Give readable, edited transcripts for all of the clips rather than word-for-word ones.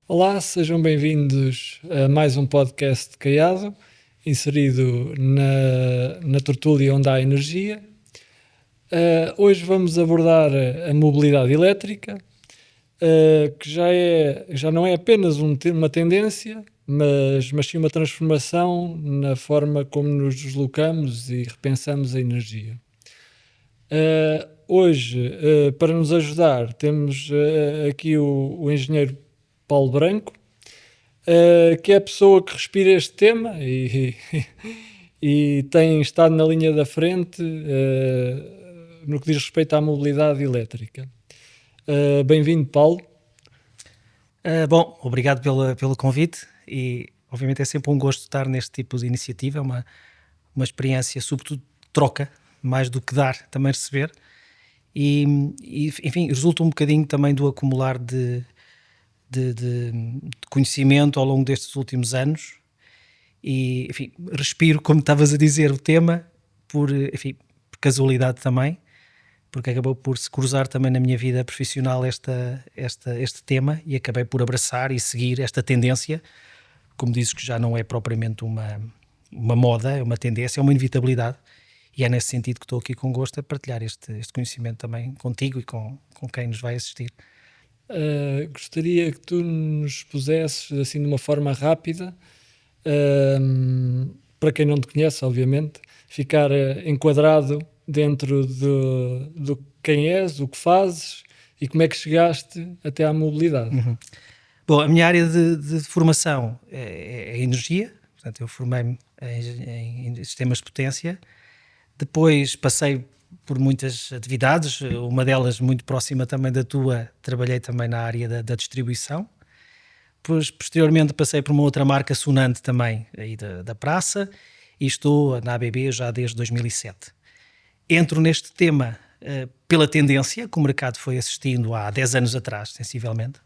Olá, sejam bem-vindos a mais um podcast de Caiado, inserido na tertúlia onde há energia. Hoje vamos abordar a mobilidade elétrica, que já não é apenas uma tendência, mas sim uma transformação na forma como nos deslocamos e repensamos a energia. Hoje, para nos ajudar, temos aqui o engenheiro Paulo Branco, que é a pessoa que respira este tema e tem estado na linha da frente no que diz respeito à mobilidade elétrica. Bem-vindo, Paulo. Bom, obrigado pelo convite e obviamente é sempre um gosto estar neste tipo de iniciativa, é uma experiência sobretudo de troca, mais do que dar, também receber e enfim, resulta um bocadinho também do acumular de conhecimento ao longo destes últimos anos e, enfim, respiro, como estavas a dizer, o tema por casualidade também, porque acabou por se cruzar também na minha vida profissional este tema e acabei por abraçar e seguir esta tendência, como dizes, que já não é propriamente uma moda, é uma tendência, é uma inevitabilidade e é nesse sentido que estou aqui com gosto a partilhar este conhecimento também contigo e com quem nos vai assistir. Gostaria que tu nos pusesses assim de uma forma rápida, para quem não te conhece, obviamente, ficar enquadrado dentro do quem és, o que fazes e como é que chegaste até à mobilidade. Uhum. Bom, a minha área de formação é energia, portanto eu formei-me em sistemas de potência, depois passei por muitas atividades, uma delas muito próxima também da tua, trabalhei também na área da distribuição, depois posteriormente passei por uma outra marca sonante também aí da praça e estou na ABB já desde 2007. Entro neste tema pela tendência que o mercado foi assistindo há 10 anos atrás, sensivelmente,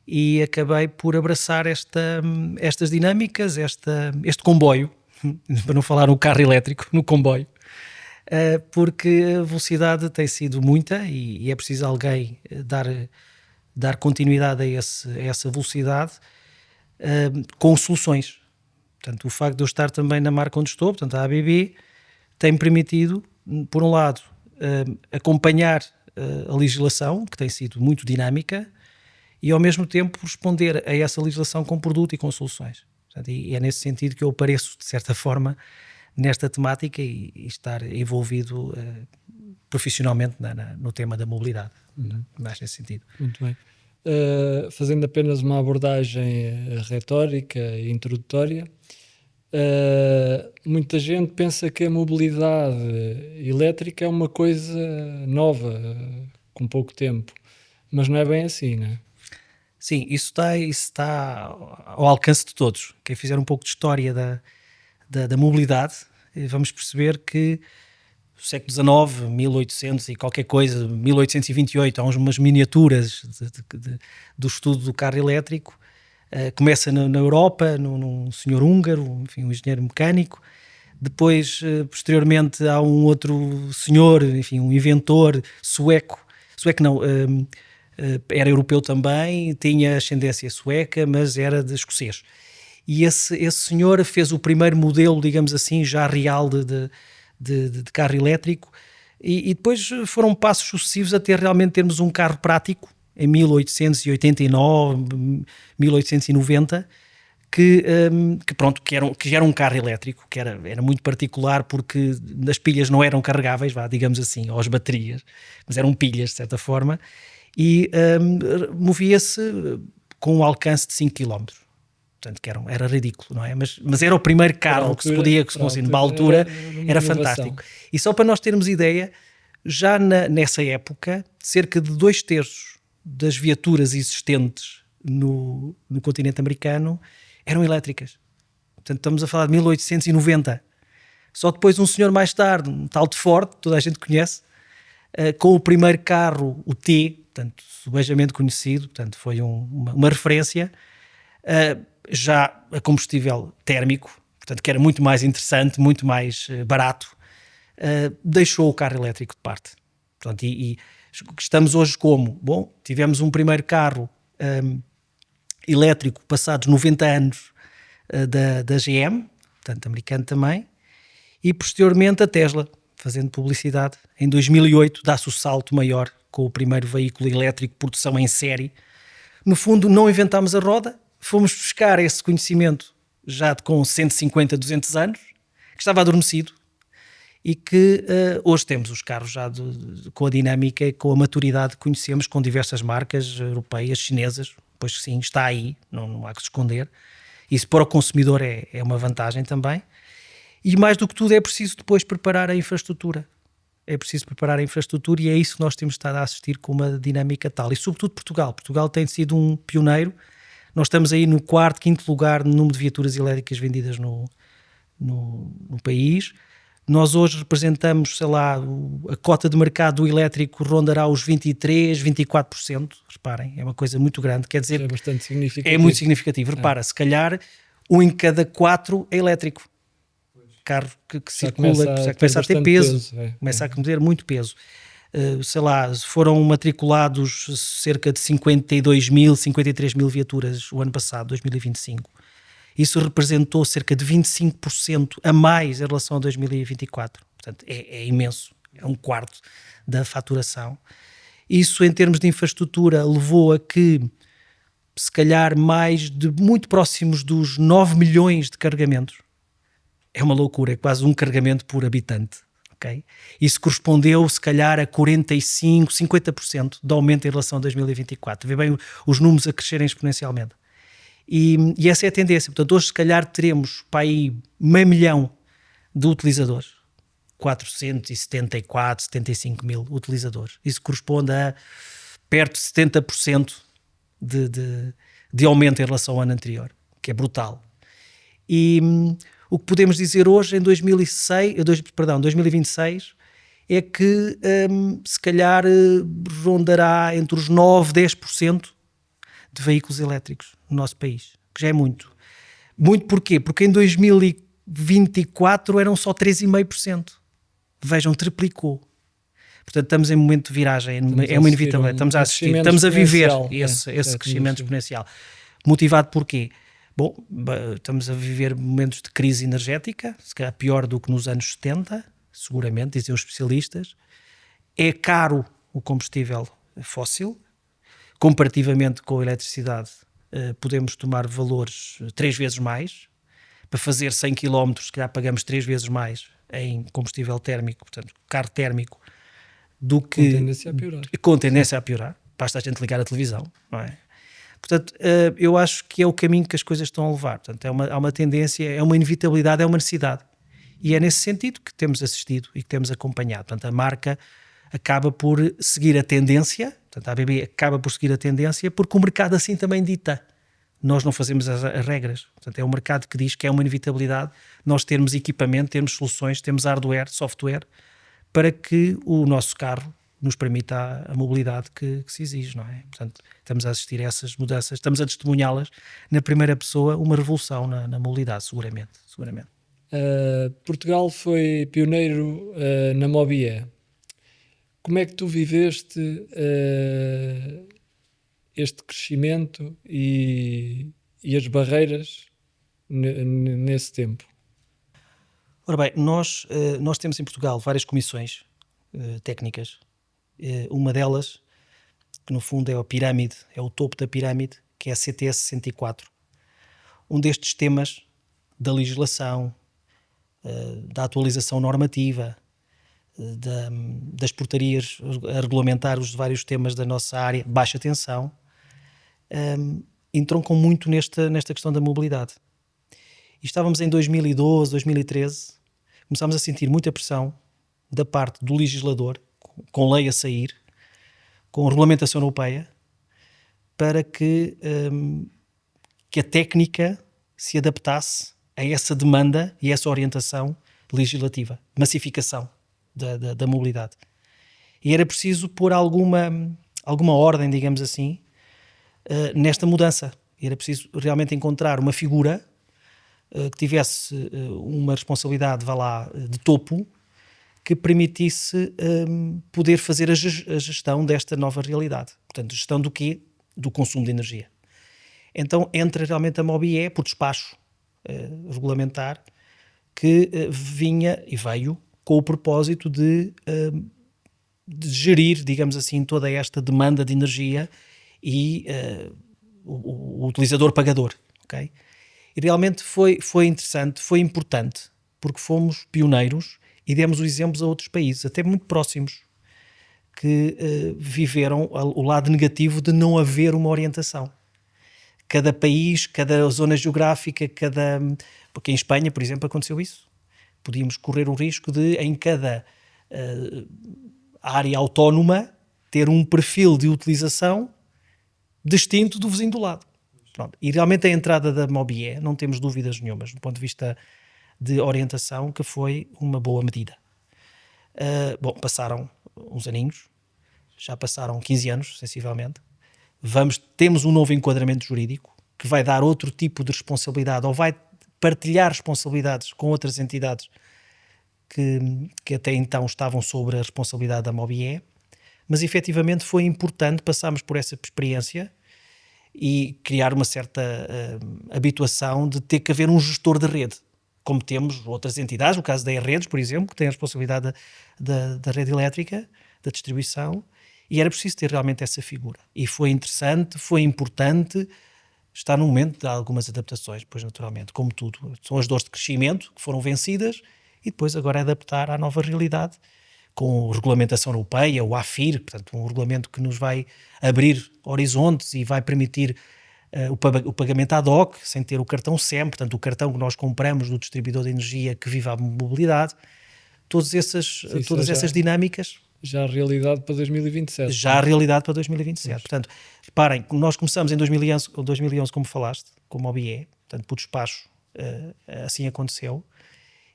e acabei por abraçar estas dinâmicas, este comboio, para não falar no carro elétrico, no comboio, porque a velocidade tem sido muita e é preciso alguém dar continuidade a essa velocidade com soluções. Portanto, o facto de eu estar também na marca onde estou, portanto a ABB, tem-me permitido, por um lado, acompanhar a legislação, que tem sido muito dinâmica, e ao mesmo tempo responder a essa legislação com produto e com soluções. Portanto, e é nesse sentido que eu apareço, de certa forma, nesta temática e estar envolvido profissionalmente no tema da mobilidade, mais nesse sentido. Muito bem. Fazendo apenas uma abordagem retórica e introdutória, muita gente pensa que a mobilidade elétrica é uma coisa nova, com pouco tempo, mas não é bem assim, não é? Sim, isso está ao alcance de todos. Quem fizer um pouco de história da mobilidade, vamos perceber que no século XIX, 1800 e qualquer coisa, 1828, há umas miniaturas do estudo do carro elétrico. Começa na Europa, num senhor húngaro, enfim, um engenheiro mecânico. Depois, posteriormente, há um outro senhor, enfim, um inventor sueco não, era europeu também, tinha ascendência sueca, mas era de escocês. E esse senhor fez o primeiro modelo, digamos assim, já real de carro elétrico e depois foram passos sucessivos até realmente termos um carro prático em 1889, 1890, que era um carro elétrico, que era muito particular porque as pilhas não eram carregáveis, digamos assim, ou as baterias, mas eram pilhas de certa forma, e movia-se com um alcance de 5 km. Portanto, que era ridículo, não é? Mas era o primeiro carro que se podia conseguir. Na altura era fantástico. E só para nós termos ideia, já nessa época, cerca de 2/3 das viaturas existentes no continente americano eram elétricas. Portanto, estamos a falar de 1890. Só depois um senhor mais tarde, um tal de Ford, toda a gente conhece, com o primeiro carro, o T, portanto, subejamente conhecido, portanto, foi uma referência, já a combustível térmico, portanto, que era muito mais interessante, muito mais barato, deixou o carro elétrico de parte. Portanto, e estamos hoje como? Bom, tivemos um primeiro carro elétrico passados 90 anos da GM, portanto, americano também, e posteriormente a Tesla, fazendo publicidade. Em 2008 dá-se o salto maior com o primeiro veículo elétrico de produção em série. No fundo, não inventámos a roda, fomos buscar esse conhecimento já com 150, 200 anos, que estava adormecido, e que hoje temos os carros já com a dinâmica e com a maturidade que conhecemos, com diversas marcas europeias, chinesas, pois sim, está aí, não há que se esconder. Isso para o consumidor é uma vantagem também. E mais do que tudo é preciso depois preparar a infraestrutura. É preciso preparar a infraestrutura e é isso que nós temos estado a assistir com uma dinâmica tal. E sobretudo Portugal. Portugal tem sido um pioneiro. Nós estamos aí no 4º, 5º lugar no número de viaturas elétricas vendidas no país. Nós hoje representamos, sei lá, a cota de mercado do elétrico rondará os 23%, 24%. Reparem, é uma coisa muito grande. Quer dizer, é bastante significativo. É muito significativo. Repara, se calhar 1 em cada 4 é elétrico. Carro que circula, começa a ter peso. Começa a ter muito peso. Sei lá, foram matriculados cerca de 52 mil, 53 mil viaturas o ano passado, 2025. Isso representou cerca de 25% a mais em relação a 2024. Portanto, é imenso. É 1/4 da faturação. Isso, em termos de infraestrutura, levou a que, se calhar, muito próximos dos 9 milhões de carregamentos. É uma loucura, é quase um carregamento por habitante. Okay? Isso correspondeu, se calhar, a 45%, 50% de aumento em relação a 2024. Vê bem os números a crescerem exponencialmente. E essa é a tendência. Portanto, hoje, se calhar, teremos para aí 500 mil de utilizadores. 474, 75 mil utilizadores. Isso corresponde a perto de 70% de aumento em relação ao ano anterior, que é brutal. E o que podemos dizer hoje, em 2026, é que se calhar rondará entre os 9% e 10% de veículos elétricos no nosso país, que já é muito. Muito porquê? Porque em 2024 eram só 3,5%. Vejam, triplicou. Portanto, estamos em momento de viragem, é uma inevitabilidade. Estamos a assistir, estamos a viver esse crescimento exponencial. Motivado por quê? Bom, estamos a viver momentos de crise energética, se calhar pior do que nos anos 70, seguramente, dizem os especialistas. É caro o combustível fóssil, comparativamente com a eletricidade, podemos tomar valores 3 vezes mais. Para fazer 100 km, se calhar pagamos 3 vezes mais em combustível térmico, portanto, carro térmico, do que... Com tendência a piorar. Com tendência a piorar. Basta a gente ligar a televisão, não é? Portanto, eu acho que é o caminho que as coisas estão a levar. Portanto, há uma tendência, é uma inevitabilidade, é uma necessidade. E é nesse sentido que temos assistido e que temos acompanhado. Portanto, a marca acaba por seguir a tendência, portanto, a ABB acaba por seguir a tendência, porque o mercado assim também dita. Nós não fazemos as regras. Portanto, é o mercado que diz que é uma inevitabilidade nós termos equipamento, termos soluções, termos hardware, software, para que o nosso carro nos permita a mobilidade que se exige, não é? Portanto, estamos a assistir a essas mudanças, estamos a testemunhá-las na primeira pessoa, uma revolução na mobilidade, seguramente. Portugal foi pioneiro na Mobie. Como é que tu viveste este crescimento e as barreiras nesse tempo? Ora bem, nós temos em Portugal várias comissões técnicas. Uma delas, que no fundo é a pirâmide, é o topo da pirâmide, que é a CTS 64. Um destes temas da legislação, da atualização normativa, das portarias a regulamentar os vários temas da nossa área, baixa tensão, entroncam muito nesta questão da mobilidade. E estávamos em 2012, 2013, começámos a sentir muita pressão da parte do legislador, com lei a sair, com regulamentação europeia, para que a técnica se adaptasse a essa demanda e essa orientação legislativa, massificação da mobilidade. E era preciso pôr alguma ordem, digamos assim, nesta mudança. Era preciso realmente encontrar uma figura que tivesse uma responsabilidade, vá lá, de topo, que permitisse poder fazer a gestão desta nova realidade. Portanto, gestão do quê? Do consumo de energia. Então entra realmente a MOBIE por despacho regulamentar, que vinha e veio com o propósito de gerir, digamos assim, toda esta demanda de energia e o utilizador pagador. Okay? E realmente foi interessante, foi importante, porque fomos pioneiros e demos os exemplos a outros países, até muito próximos, que viveram o lado negativo de não haver uma orientação. Cada país, cada zona geográfica, porque em Espanha, por exemplo, aconteceu isso. Podíamos correr o risco de, em cada área autónoma, ter um perfil de utilização distinto do vizinho do lado. Pronto. E realmente a entrada da MOBIE, não temos dúvidas nenhumas, do ponto de vista de orientação, que foi uma boa medida. Passaram uns aninhos, já passaram 15 anos, sensivelmente. Temos um novo enquadramento jurídico que vai dar outro tipo de responsabilidade, ou vai partilhar responsabilidades com outras entidades que até então estavam sobre a responsabilidade da MOBIE, mas efetivamente foi importante passarmos por essa experiência e criar uma certa habituação de ter que haver um gestor de rede, como temos outras entidades, no caso da E-Redes, por exemplo, que tem a responsabilidade da rede elétrica, da distribuição, e era preciso ter realmente essa figura. E foi interessante, foi importante, está no momento de algumas adaptações, pois naturalmente, como tudo. São as dores de crescimento que foram vencidas e depois agora é adaptar à nova realidade, com a regulamentação europeia, o AFIR, portanto um regulamento que nos vai abrir horizontes e vai permitir o pagamento ad hoc, sem ter o cartão SEM, portanto o cartão que nós compramos do distribuidor de energia que vive a mobilidade, todas essas dinâmicas. Já a realidade para 2027. Já a realidade para 2027. Portanto, reparem, nós começamos em 2011, como falaste, com o MOBIE, portanto, por despacho, assim aconteceu.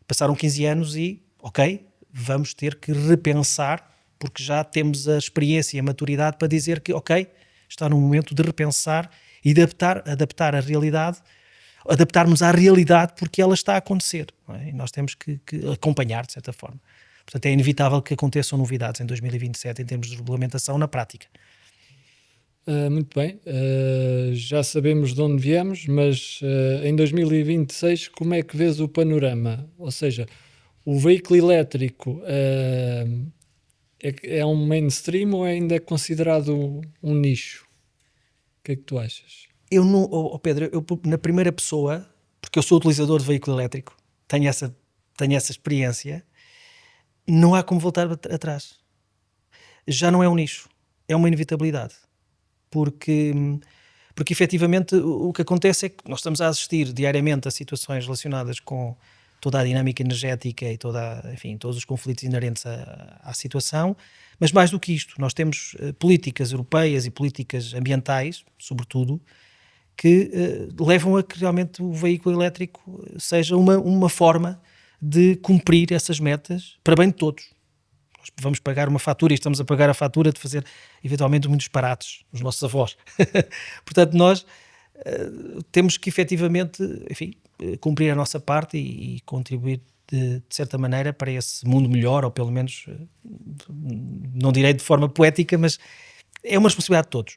Passaram 15 anos e, ok, vamos ter que repensar, porque já temos a experiência e a maturidade para dizer que, ok, está no momento de repensar e de adaptar a realidade, adaptarmos à realidade porque ela está a acontecer. Não é? E nós temos que acompanhar, de certa forma. Portanto, é inevitável que aconteçam novidades em 2027 em termos de regulamentação na prática. Muito bem, já sabemos de onde viemos, mas em 2026 como é que vês o panorama? Ou seja, o veículo elétrico é um mainstream ou ainda é considerado um nicho? O que é que tu achas? Eu não, Pedro, eu na primeira pessoa, porque eu sou utilizador de veículo elétrico, tenho essa experiência, não há como voltar atrás. Já não é um nicho, é uma inevitabilidade. Porque efetivamente o que acontece é que nós estamos a assistir diariamente a situações relacionadas com toda a dinâmica energética e todos os conflitos inerentes à situação, mas mais do que isto, nós temos políticas europeias e políticas ambientais, sobretudo, que levam a que realmente o veículo elétrico seja uma forma de cumprir essas metas para bem de todos. Nós vamos pagar uma fatura e estamos a pagar a fatura de fazer eventualmente muitos disparates, os nossos avós. Portanto, nós temos que efetivamente, enfim, cumprir a nossa parte e contribuir de certa maneira para esse mundo melhor, ou pelo menos, não direi de forma poética, mas é uma responsabilidade de todos.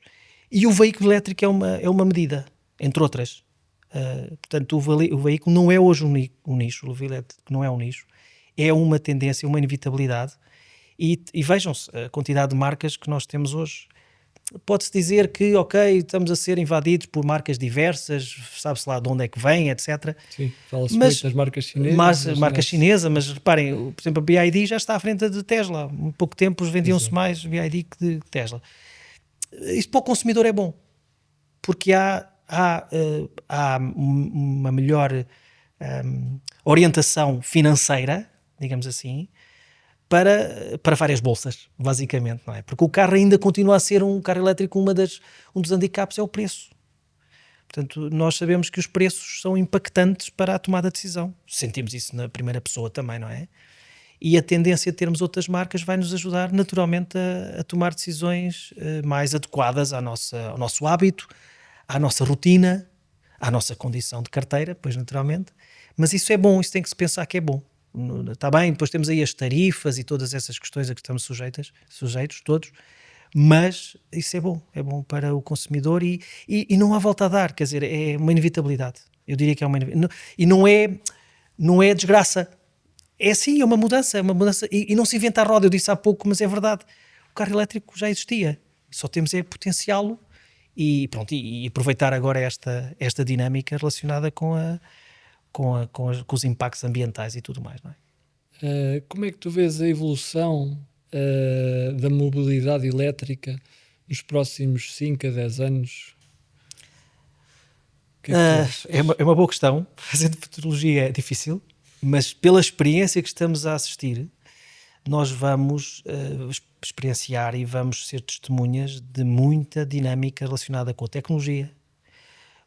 E o veículo elétrico é uma medida, entre outras. Portanto, o veículo não é hoje um nicho, o veículo elétrico não é um nicho, é uma tendência, uma inevitabilidade. E vejam-se a quantidade de marcas que nós temos hoje. Pode-se dizer que, ok, estamos a ser invadidos por marcas diversas, sabe-se lá de onde é que vêm, etc. Sim, fala-se muito das marcas chinesas. Marcas chinesas, mas reparem, por exemplo, a BYD já está à frente de Tesla. Há pouco tempo vendiam-se mais BYD que de Tesla. Isto para o consumidor é bom, porque há uma melhor orientação financeira, digamos assim, para várias bolsas, basicamente, não é? Porque o carro ainda continua a ser um carro elétrico, um dos handicaps é o preço. Portanto, nós sabemos que os preços são impactantes para a tomada de decisão. Sentimos isso na primeira pessoa também, não é? E a tendência de termos outras marcas vai nos ajudar naturalmente a tomar decisões mais adequadas ao nosso hábito, à nossa rotina, à nossa condição de carteira, pois naturalmente, mas isso é bom, isso tem que se pensar que é bom. Está bem, depois temos aí as tarifas e todas essas questões a que estamos sujeitos todos, mas isso é bom para o consumidor e não há volta a dar, quer dizer, é uma inevitabilidade. Eu diria que é uma inevitabilidade. E não é desgraça. É sim, é uma mudança e não se inventa a roda, eu disse há pouco, mas é verdade. O carro elétrico já existia, só temos é potenciá-lo e, pronto, e aproveitar agora esta dinâmica relacionada com os impactos ambientais e tudo mais, não é? Como é que tu vês a evolução da mobilidade elétrica nos próximos 5 a 10 anos? O que é que tu achas? É uma boa questão. Fazer de futurologia é difícil, mas pela experiência que estamos a assistir, nós vamos experienciar e vamos ser testemunhas de muita dinâmica relacionada com a tecnologia,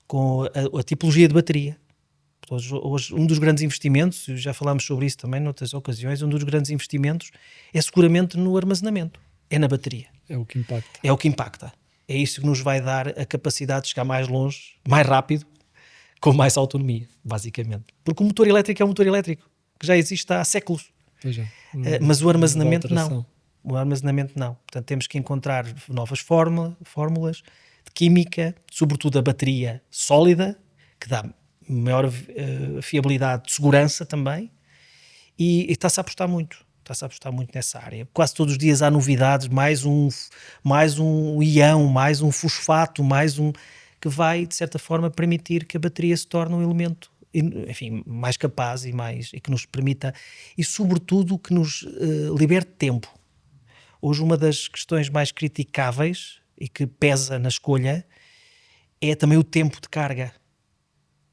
com a tipologia de bateria. Hoje, um dos grandes investimentos, já falámos sobre isso também noutras ocasiões, um dos grandes investimentos é seguramente no armazenamento, é na bateria. É o que impacta. É o que impacta. É isso que nos vai dar a capacidade de chegar mais longe, mais rápido, com mais autonomia, basicamente. Porque o motor elétrico é um motor elétrico, que já existe há séculos. Pois é. Mas o armazenamento não. alteração. O armazenamento não. Portanto, temos que encontrar novas fórmulas de química, sobretudo a bateria sólida, que dá maior fiabilidade de segurança também, e está-se a apostar muito. Está-se a apostar muito nessa área. Quase todos os dias há novidades, mais um íon, mais um fosfato, que vai, de certa forma, permitir que a bateria se torne um elemento, enfim, mais capaz e que nos permita, e sobretudo que nos liberte tempo. Hoje uma das questões mais criticáveis e que pesa na escolha é também o tempo de carga.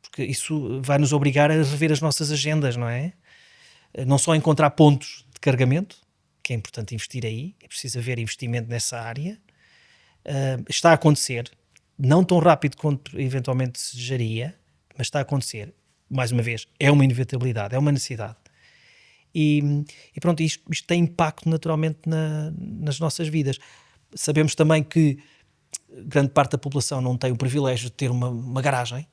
Porque isso vai nos obrigar a rever as nossas agendas, não é? Não só encontrar pontos de carregamento, que é importante investir aí, é preciso haver investimento nessa área. Está a acontecer, não tão rápido quanto eventualmente se desejaria, mas está a acontecer. Mais uma vez, é uma inevitabilidade, é uma necessidade. E pronto, isto tem impacto naturalmente nas nossas vidas. Sabemos também que grande parte da população não tem o privilégio de ter uma garagem.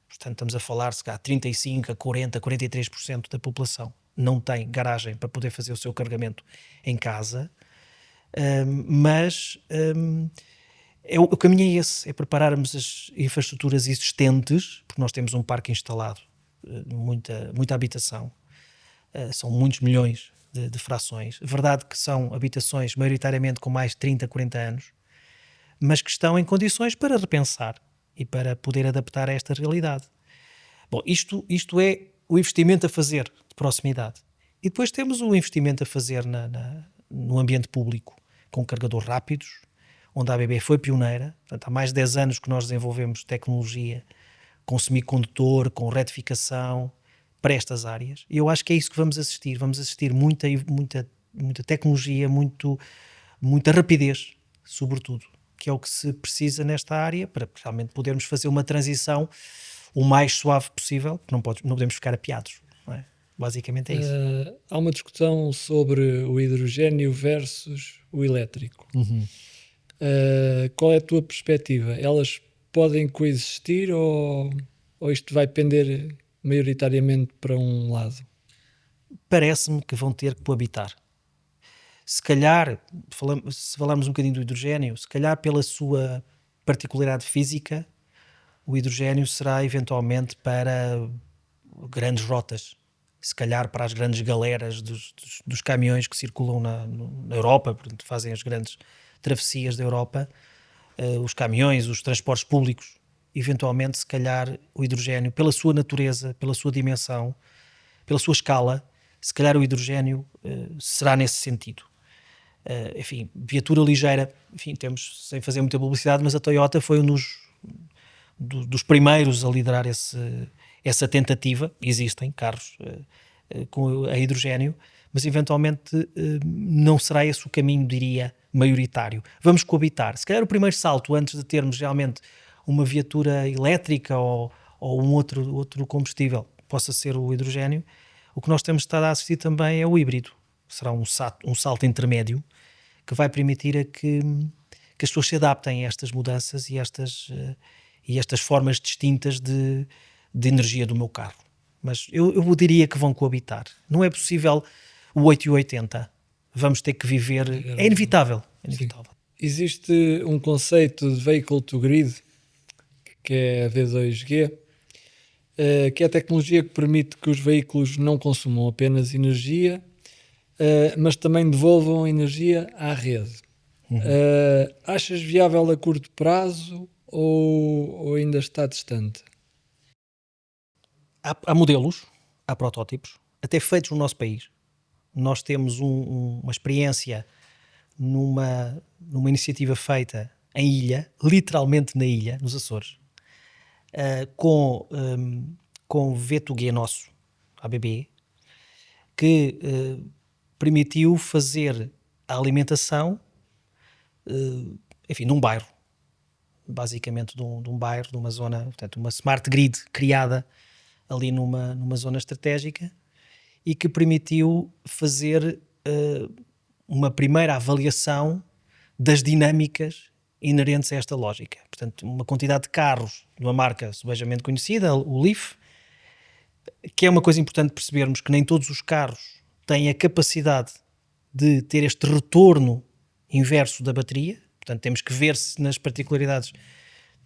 Portanto, estamos a falar, se calhar, 35%, 40%, 43% da população não tem garagem para poder fazer o seu carregamento em casa. Mas o caminho é esse, é prepararmos as infraestruturas existentes, porque nós temos um parque instalado, muita habitação. São muitos milhões de frações. Verdade que são habitações maioritariamente com mais de 30, 40 anos, mas que estão em condições para repensar e para poder adaptar a esta realidade. Bom, isto é o investimento a fazer de proximidade. E depois temos o investimento a fazer no ambiente público, com carregadores rápidos, onde a ABB foi pioneira. Portanto, há mais de 10 anos que nós desenvolvemos tecnologia com semicondutor, com retificação, para estas áreas. E eu acho que é isso que vamos assistir. Vamos assistir muita tecnologia, muita rapidez, sobretudo, que é o que se precisa nesta área para realmente podermos fazer uma transição o mais suave possível, porque não podemos ficar apiados. Não é? Basicamente é isso. Há uma discussão sobre o hidrogênio versus o elétrico. Qual é a tua perspectiva? Elas podem coexistir ou isto vai pender maioritariamente para um lado? Parece-me que vão ter que coabitar. Se calhar, se falarmos um bocadinho do hidrogênio, se calhar pela sua particularidade física, o hidrogênio será eventualmente para grandes rotas, se calhar para as grandes galeras dos caminhões que circulam na Europa, portanto, fazem as grandes travessias da Europa, os caminhões, os transportes públicos. Eventualmente, se calhar, o hidrogênio, pela sua natureza, pela sua dimensão, pela sua escala, se calhar o hidrogênio será nesse sentido. Enfim, viatura ligeira, enfim, temos, sem fazer muita publicidade, mas a Toyota foi um dos primeiros a liderar essa tentativa. Existem carros a hidrogênio, mas eventualmente não será esse o caminho, diria, maioritário. Vamos coabitar. Se calhar o primeiro salto, antes de termos realmente uma viatura elétrica ou um outro combustível, possa ser o hidrogênio, o que nós temos estado a assistir também é o híbrido. Será um salto intermédio que vai permitir a que as pessoas se adaptem a estas mudanças e e estas formas distintas de energia do meu carro. Mas eu diria que vão coabitar. Não é possível o 8 e o 80. Vamos ter que viver... É inevitável. É inevitável. Existe um conceito de Vehicle to Grid, que é a V2G, que é a tecnologia que permite que os veículos não consumam apenas energia, mas também devolvam energia à rede. Achas viável a curto prazo ou ainda está distante? Há modelos, há protótipos, até feitos no nosso país. Nós temos uma experiência numa iniciativa feita em ilha, literalmente na ilha, nos Açores, com V2G nosso, ABB, que permitiu fazer a alimentação, enfim, num bairro, basicamente de um bairro, de uma zona, portanto, uma smart grid criada ali numa zona estratégica e que permitiu fazer uma primeira avaliação das dinâmicas inerentes a esta lógica. Portanto, uma quantidade de carros de uma marca subejamente conhecida, o Leaf, que é uma coisa importante percebermos que nem todos os carros têm a capacidade de ter este retorno inverso da bateria. Portanto, temos que ver se nas particularidades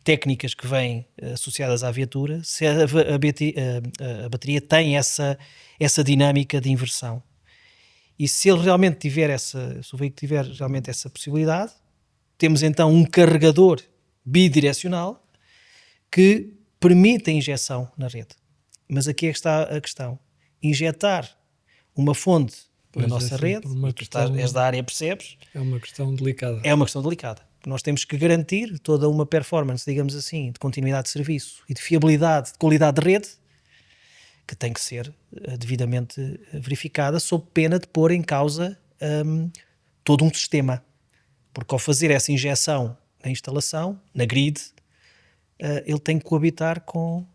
técnicas que vêm associadas à viatura, se a bateria tem essa dinâmica de inversão. E se ele realmente tiver se o veículo tiver realmente essa possibilidade, temos então um carregador bidirecional que permite a injeção na rede. Mas aqui é que está a questão. Injetar uma fonte na nossa rede, és da área, percebes? É uma questão delicada. É uma questão delicada. Nós temos que garantir toda uma performance, digamos assim, de continuidade de serviço e de fiabilidade, de qualidade de rede, que tem que ser devidamente verificada, sob pena de pôr em causa todo um sistema. Porque ao fazer essa injeção na instalação, na grid, ele tem que coabitar com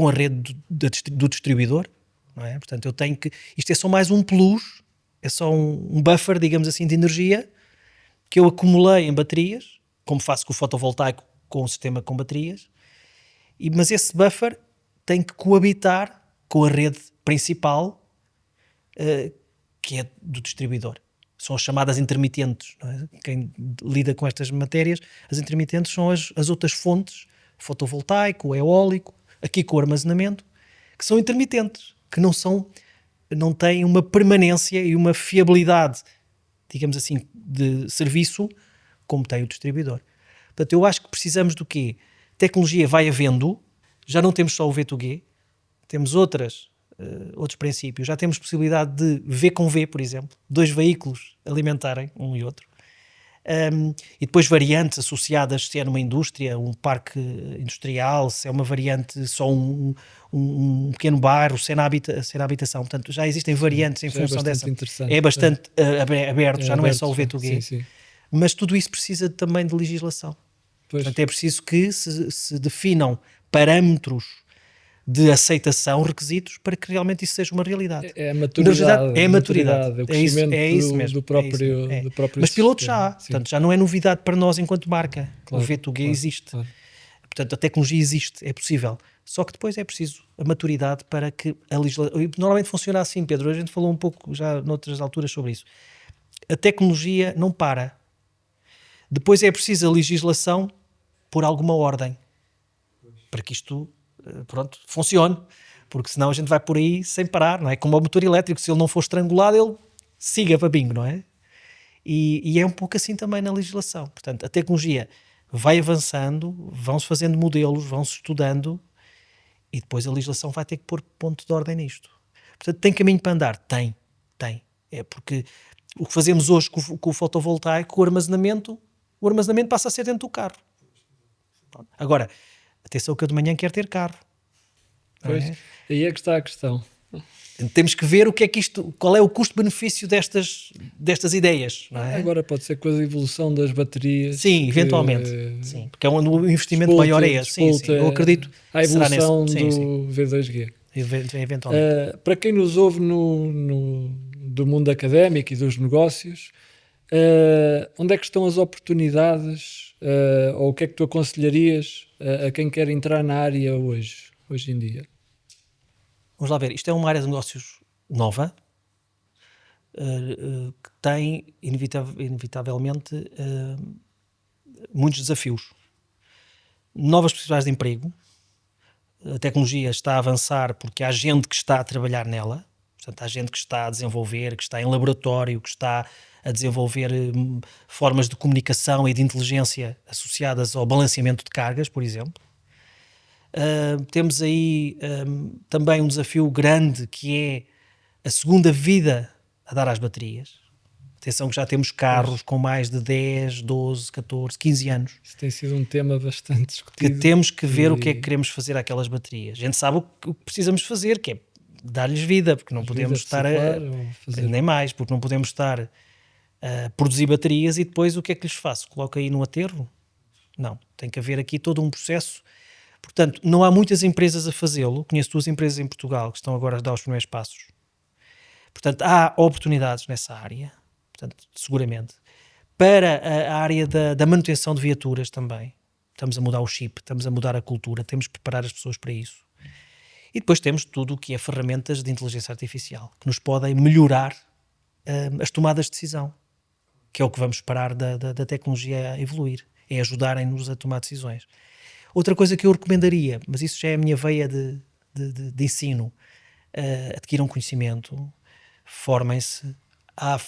a rede do distribuidor, não é? Portanto, eu tenho que... Isto é só mais um plus, é só um buffer, digamos assim, de energia que eu acumulei em baterias, como faço com o fotovoltaico, com o sistema com baterias, mas esse buffer tem que coabitar com a rede principal, que é do distribuidor. São as chamadas intermitentes, não é? Quem lida com estas matérias, as intermitentes são as outras fontes, fotovoltaico, eólico, aqui com o armazenamento, que são intermitentes, que não têm uma permanência e uma fiabilidade, digamos assim, de serviço como tem o distribuidor. Portanto, eu acho que precisamos do quê? Tecnologia vai havendo, já não temos só o V2G, temos outros princípios, já temos possibilidade de V com V, por exemplo, dois veículos alimentarem um e outro, e depois variantes associadas, se é numa indústria, um parque industrial, se é uma variante só um pequeno bairro, se é na habitação. Portanto, já existem variantes em função dessa. É bastante aberto, já não é só o V2G. Sim. Mas tudo isso precisa também de legislação. Pois. Portanto, é preciso que se definam parâmetros de aceitação, requisitos, para que realmente isso seja uma realidade. É a maturidade. É a maturidade. O crescimento isso mesmo, do próprio Mas pilotos já há. Sim. Portanto, já não é novidade para nós enquanto marca. Claro, o V2G existe. Claro. Portanto, a tecnologia existe, é possível. Só que depois é preciso a maturidade para que a legislação... Normalmente funciona assim, Pedro. A gente falou um pouco já noutras alturas sobre isso. A tecnologia não para. Depois é preciso a legislação por alguma ordem. Para que isto... funcione, porque senão a gente vai por aí sem parar, não é? Como o motor elétrico, se ele não for estrangulado, ele siga para bingo, não é? E é um pouco assim também na legislação. Portanto, a tecnologia vai avançando, vão-se fazendo modelos, vão-se estudando e depois a legislação vai ter que pôr ponto de ordem nisto. Portanto, tem caminho para andar? Tem. É porque o que fazemos hoje com o fotovoltaico, o armazenamento passa a ser dentro do carro. Agora, atenção que eu de manhã quero ter carro. Pois, aí é que está a questão. Temos que ver qual é o custo-benefício destas ideias. Não é? Agora pode ser com a evolução das baterias. Sim, eventualmente. Sim, porque o investimento maior é esse. Sim, eu acredito. A evolução do V2G. Eventualmente. Para quem nos ouve do mundo académico e dos negócios, Onde é que estão as oportunidades, ou o que é que tu aconselharias a quem quer entrar na área hoje em dia? Vamos lá ver, isto é uma área de negócios nova, que tem inevitavelmente muitos desafios. Novas possibilidades de emprego, a tecnologia está a avançar porque há gente que está a trabalhar nela, portanto há gente que está a desenvolver, que está em laboratório, que está a desenvolver formas de comunicação e de inteligência associadas ao balanceamento de cargas, por exemplo. Temos aí também um desafio grande, que é a segunda vida a dar às baterias. Atenção que já temos carros com mais de 10, 12, 14, 15 anos. Isso tem sido um tema bastante Que discutido. temos que ver o que é que queremos fazer àquelas baterias. A gente sabe o que precisamos fazer, que é dar-lhes vida, porque não podemos estar nem mais, porque não podemos estar a produzir baterias e depois o que é que lhes faço? Coloco aí no aterro? Não, tem que haver aqui todo um processo. Portanto, não há muitas empresas a fazê-lo. Conheço 2 empresas em Portugal que estão agora a dar os primeiros passos. Portanto, há oportunidades nessa área, portanto, seguramente. Para a área da manutenção de viaturas também. Estamos a mudar o chip, estamos a mudar a cultura, temos que preparar as pessoas para isso. E depois temos tudo o que é ferramentas de inteligência artificial, que nos podem melhorar as tomadas de decisão, que é o que vamos esperar da tecnologia a evoluir, é ajudarem-nos a tomar decisões. Outra coisa que eu recomendaria, mas isso já é a minha veia de ensino, adquiram conhecimento, formem-se. Há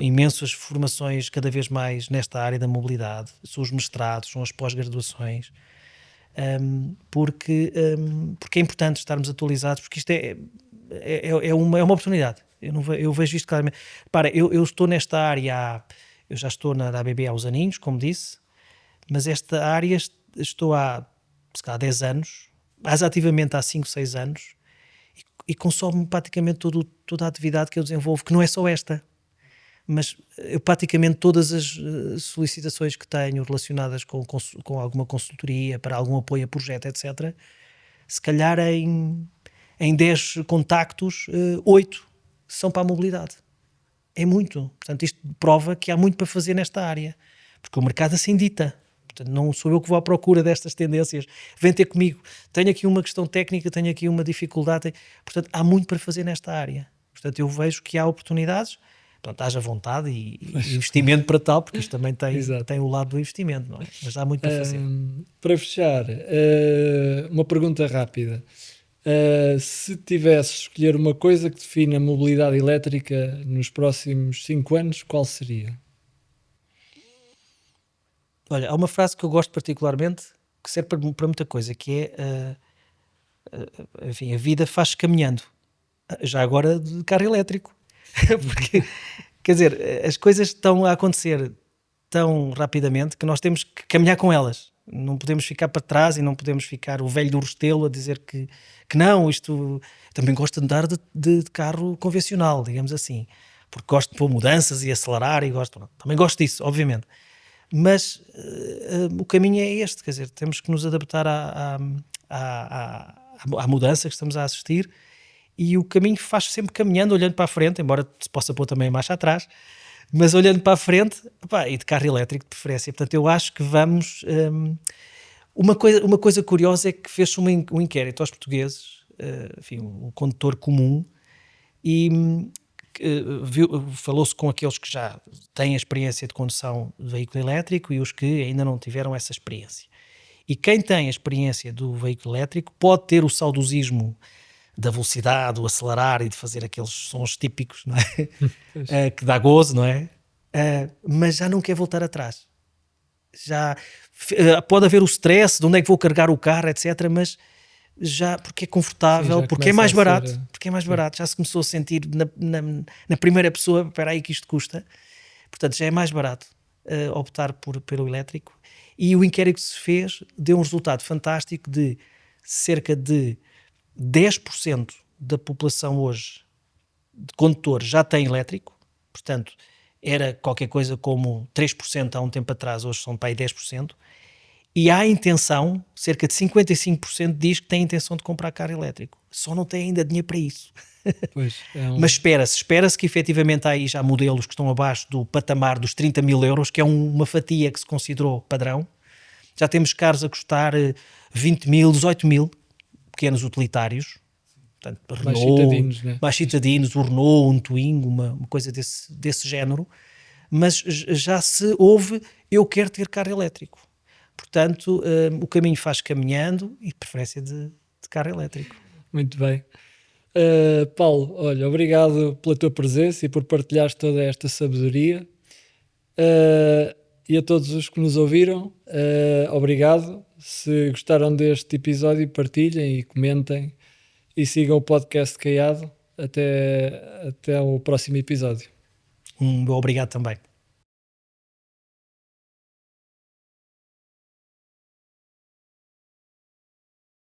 imensas formações cada vez mais nesta área da mobilidade, são os mestrados, são as pós-graduações, porque é importante estarmos atualizados, porque isto é uma oportunidade. Eu vejo isto claramente. Repara, eu estou nesta área, eu já estou na ABB há uns aninhos, como disse, mas esta área estou há, se calhar, 10 anos, mais ativamente há 5, 6 anos, e consome praticamente toda a atividade que eu desenvolvo, que não é só esta. Mas eu praticamente todas as solicitações que tenho relacionadas com alguma consultoria, para algum apoio a projeto, etc., se calhar em 10 contactos, 8 são para a mobilidade. É muito. Portanto, isto prova que há muito para fazer nesta área, porque o mercado assim dita. Portanto, não sou eu que vou à procura destas tendências. Vem ter comigo. Tenho aqui uma questão técnica, tenho aqui uma dificuldade. Portanto, há muito para fazer nesta área. Portanto, eu vejo que há oportunidades. Pronto, haja vontade e investimento para tal, porque isto também tem o lado do investimento, não é? Mas há muito para fazer. Para fechar, uma pergunta rápida. Se tivesse de escolher uma coisa que define a mobilidade elétrica nos próximos 5 anos, qual seria? Olha, há uma frase que eu gosto particularmente, que serve para muita coisa, que é enfim, a vida faz-se caminhando. Já agora de carro elétrico. Porque, quer dizer, as coisas estão a acontecer tão rapidamente que nós temos que caminhar com elas. Não podemos ficar para trás e não podemos ficar o velho do Restelo a dizer que não, isto... Também gosto de andar de carro convencional, digamos assim, porque gosto de pôr mudanças e acelerar e gosto... Também gosto disso, obviamente. Mas o caminho é este, quer dizer, temos que nos adaptar à mudança que estamos a assistir. E o caminho faz sempre caminhando, olhando para a frente, embora se possa pôr também a marcha atrás, mas olhando para a frente, e de carro elétrico de preferência. Portanto, eu acho que vamos... uma coisa curiosa é que fez-se um inquérito aos portugueses, enfim, um condutor comum, e falou-se com aqueles que já têm a experiência de condução de veículo elétrico e os que ainda não tiveram essa experiência. E quem tem a experiência do veículo elétrico pode ter o saudosismo da velocidade, o acelerar e de fazer aqueles sons típicos, não é? Que dá gozo, não é? Mas já não quer voltar atrás. Já pode haver o stress de onde é que vou carregar o carro, etc. Mas já porque é confortável, sim, porque é mais barato, porque é mais barato. Já se começou a sentir na primeira pessoa, espera aí que isto custa. Portanto, já é mais barato optar pelo elétrico. E o inquérito que se fez deu um resultado fantástico de cerca de 10% da população hoje de condutores já tem elétrico, portanto era qualquer coisa como 3% há um tempo atrás, hoje são para aí 10%, e há intenção, cerca de 55% diz que tem intenção de comprar carro elétrico, só não tem ainda dinheiro para isso. Pois, Mas espera-se que efetivamente há aí já modelos que estão abaixo do patamar dos 30 mil euros, que é uma fatia que se considerou padrão. Já temos carros a custar 20 mil, 18 mil, pequenos utilitários. Portanto, mais Renault, citadinos, né? mais citadinos, o Renault, um Twingo, uma coisa desse género. Mas já se ouve, eu quero ter carro elétrico. Portanto, o caminho faz caminhando e preferência de carro elétrico. Muito bem. Paulo, olha, obrigado pela tua presença e por partilhares toda esta sabedoria. E a todos os que nos ouviram, obrigado. Se gostaram deste episódio, partilhem e comentem e sigam o podcast Caiado. Até o próximo episódio. Obrigado também.